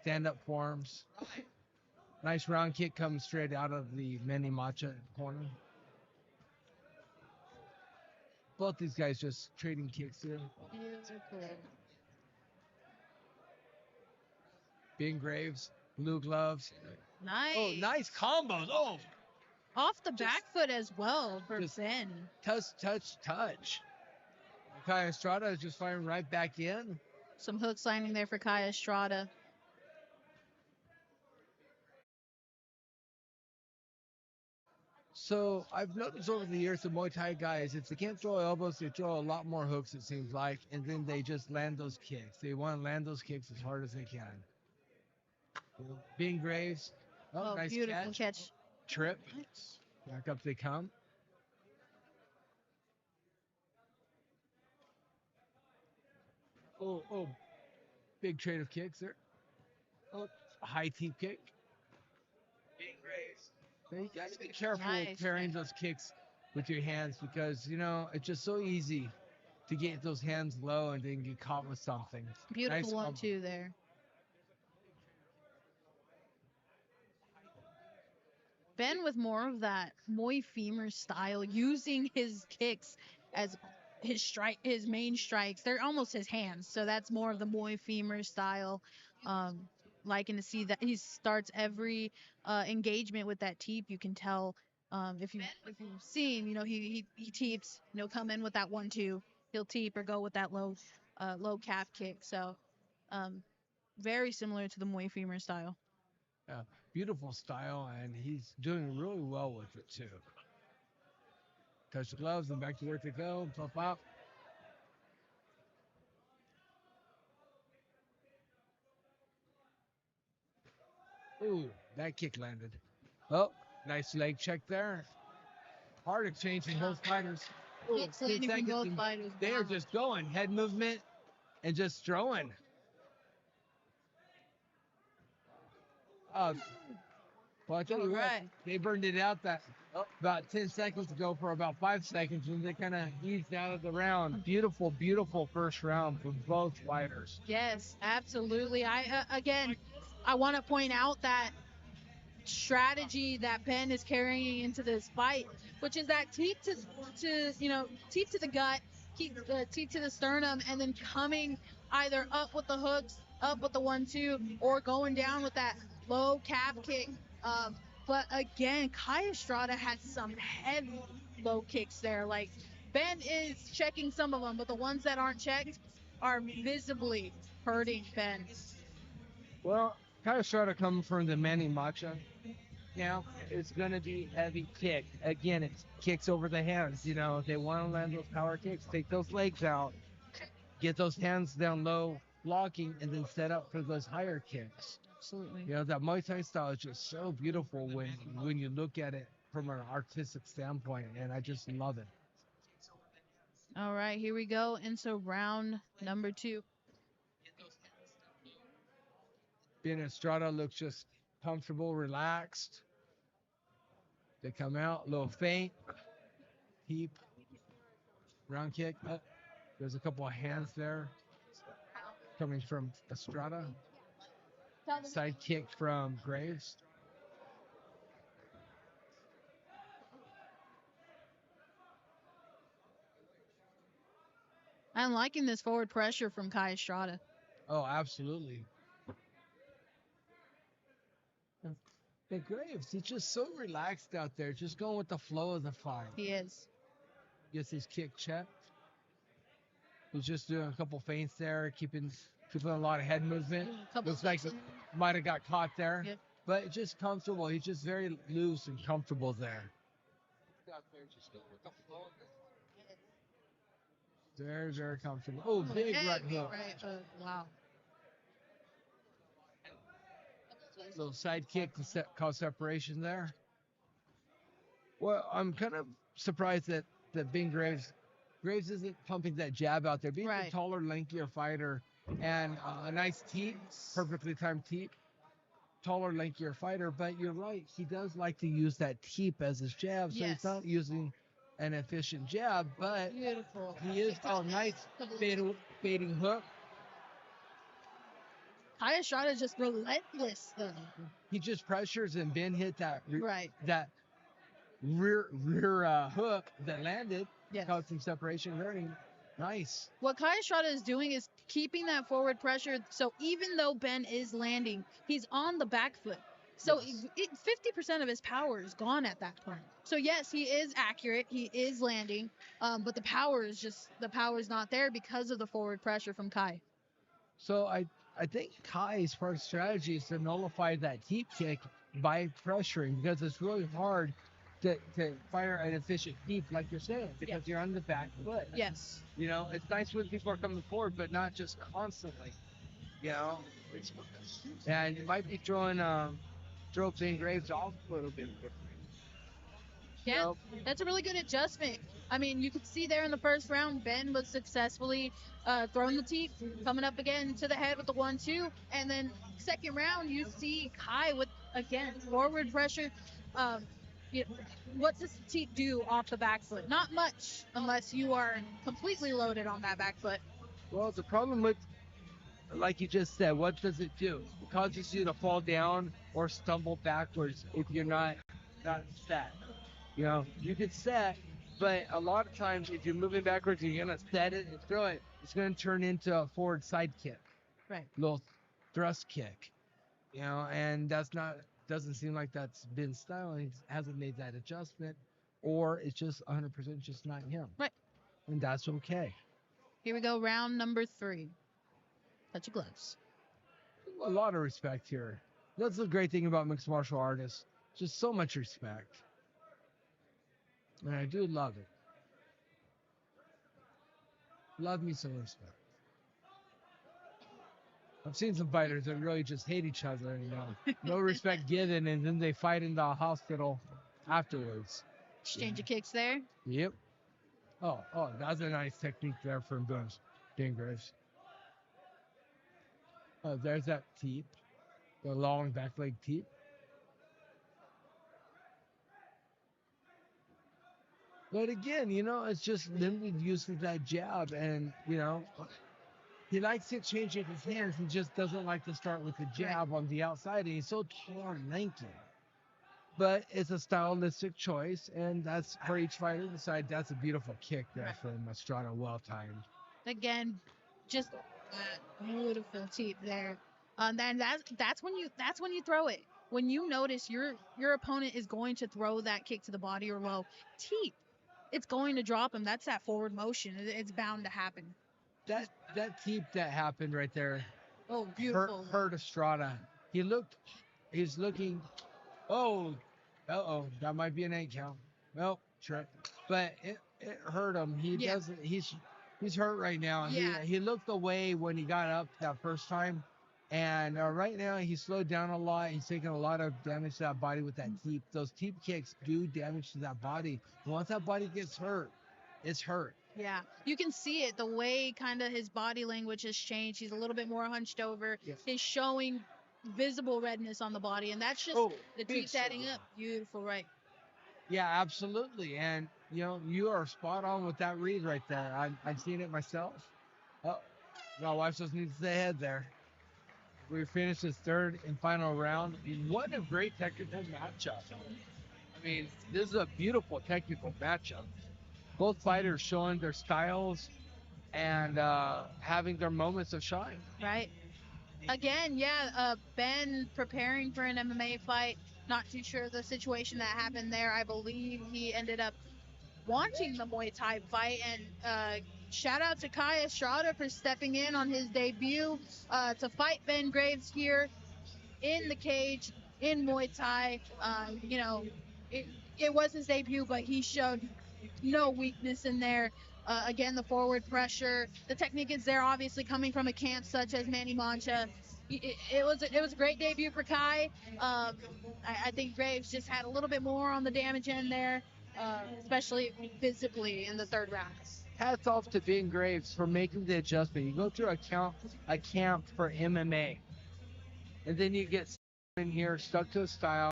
stand-up forms. Nice round kick comes straight out of the mini matcha corner. Both these guys just trading kicks here. Ben Graves, blue gloves. Nice. Oh, nice combos. Oh, Off the back foot as well for Ben. Touch. Kai Estrada is just firing right back in. Some hook signing there for Kai Estrada. So I've noticed over the years the Muay Thai guys, if they can't throw elbows, they throw a lot more hooks, it seems like, and then they just land those kicks. They want to land those kicks as hard as they can. Ben Graves, Oh, nice beautiful catch. Trip. Back up they come. Oh, big trade of kicks there. Oh, a high teep kick. Ben Graves. Now you got to be careful carrying those kicks with your hands because, it's just so easy to get those hands low and then get caught with something. Beautiful nice 1-2 there. Ben with more of that Muay femur style, using his kicks as his main strikes. They're almost his hands, so that's more of the Muay femur style. Liking to see that he starts every engagement with that teep. You can tell if you've seen, he teeps, come in with that 1-2. He'll teep or go with that low calf kick. So very similar to the Muay femur style. Yeah, beautiful style, and he's doing really well with it too. Touch the gloves and back to work to go. Pop up. Ooh, that kick landed. Oh, nice leg check there. Hard exchange from both fighters. Ooh, they are just going. Head movement and just throwing. Well, I tell you what, they burned it out about 10 seconds ago for about 5 seconds, and they kind of eased out of the round. Beautiful, beautiful first round from both fighters. Yes, absolutely. I want to point out that strategy that Ben is carrying into this fight, which is that teep to the gut, teep to the sternum, and then coming either up with the hooks, up with the 1-2, or going down with that low calf kick. But again, Kai Estrada has some heavy low kicks there. Like, Ben is checking some of them, but the ones that aren't checked are visibly hurting Ben. Well, Kai Estrada coming from the Manny Macha. Now, it's going to be heavy kick. Again, it's kicks over the hands. If they want to land those power kicks, take those legs out, get those hands down low, blocking, and then set up for those higher kicks. Absolutely. That Muay Thai style is just so beautiful when you look at it from an artistic standpoint, and I just love it. All right, here we go into round number 2. Ben Estrada looks just comfortable, relaxed. They come out, a little feint, heap, round kick. Oh, there's a couple of hands there coming from Estrada. Side kick from Graves. I'm liking this forward pressure from Kai Estrada. Oh, absolutely. And Graves, he's just so relaxed out there, just going with the flow of the fight. He is. Gets his kick checked. He's just doing a couple feints there, keeping a lot of head movement. Looks like he might have got caught there. Yep. But just comfortable. He's just very loose and comfortable there. Very, very comfortable. Oh, big right hook. Wow. Little side kick to cause separation there. Well, I'm kind of surprised that Ben Graves isn't pumping that jab out there. Being a taller, lankier fighter and a nice teep, perfectly timed teep, taller, lankier fighter. But you're right, he does like to use that teep as his jab, so he's not using an efficient jab, but beautiful. He is nice fading hook. Kai Estrada is just relentless, though. He just pressures, and Ben hit that Right. that rear hook that landed, Yes. caused some separation. Very nice. What Kai Estrada is doing is keeping that forward pressure. So even though Ben is landing, he's on the back foot. So Yes. 50% of his power is gone at that point. So yes, he is accurate. He is landing, but the power is not there because of the forward pressure from Kai. So I think Kai's part of the strategy is to nullify that deep kick by pressuring, because it's really hard to fire an efficient deep, like you're saying, because you're on the back foot. Yes. You know, it's nice when people are coming forward, but not just constantly. You know, and you might be throwing Ben Graves off a little bit. Yeah, Nope. that's a really good adjustment. I mean, you could see there in the first round, Ben was successfully throwing the teep, coming up again to the head with the 1-2, and then second round, you see Kai with again forward pressure. Um, you what does the teep do off the back foot? Not much, unless you are completely loaded on that back foot. Well, the problem with, like you just said, what does it do? It causes you to fall down or stumble backwards if you're not set. You know, you could set, but a lot of times if you're moving backwards, you're gonna set it and throw it. It's gonna turn into a forward side kick, Right. little thrust kick. You know, and doesn't seem like that's been style. He hasn't made that adjustment, or it's just 100% just not him. Right. And that's okay. Here we go, round number 3. Touch your gloves. A lot of respect here. That's the great thing about mixed martial artists. Just so much respect. And I do love it. Love me some respect. I've seen some fighters that really just hate each other, and no respect given, and then they fight in the hospital afterwards. Exchange of kicks there. Yep. Oh, that's a nice technique there from Ben Graves. Oh, there's that teep, the long back leg teep. But again, it's just limited use of that jab, and he likes to change it his hands. He just doesn't like to start with the jab on the outside, and he's so tall and lanky. But it's a stylistic choice, and that's for each fighter to decide. That's a beautiful kick there from Estrada, well timed. Again, just a beautiful teep there. Then that's when you throw it. When you notice your opponent is going to throw that kick to the body or low, teep. It's going to drop him. That's that forward motion. It's bound to happen. That teep that happened right there. Oh, beautiful. Hurt Estrada. He's looking. Oh, that might be an 8 count. Well, trip. But it hurt him. He doesn't. He's hurt right now. Yeah. He looked away when he got up that first time, and right now he's slowed down a lot. He's taking a lot of damage to that body with that teep. Those teep kicks do damage to that body. Once that body gets hurt, it's hurt. Yeah, you can see it. The way kind of his body language has changed. He's a little bit more hunched over. Yes. He's showing visible redness on the body, and that's just the teeth adding up. Beautiful, right? Yeah, absolutely. And you are spot on with that read right there. I've seen it myself. Oh, my wife just needs to stay ahead there. We finished this third and final round. What a great technical matchup. I mean, this is a beautiful technical matchup. Both fighters showing their styles and having their moments of shine. Right. Again, Ben preparing for an MMA fight. Not too sure the situation that happened there. I believe he ended up wanting the Muay Thai fight. And shout out to Kai Estrada for stepping in on his debut to fight Ben Graves here in the cage in Muay Thai. It was his debut, but he showed no weakness in there. Again, the forward pressure, the technique is there, obviously coming from a camp such as Manny Mancha. It was a great debut for Kai. I think Graves just had a little bit more on the damage end there, especially physically in the third round. Hats off to Ben Graves for making the adjustment. You go through a camp for MMA, and then you get in here stuck to a style.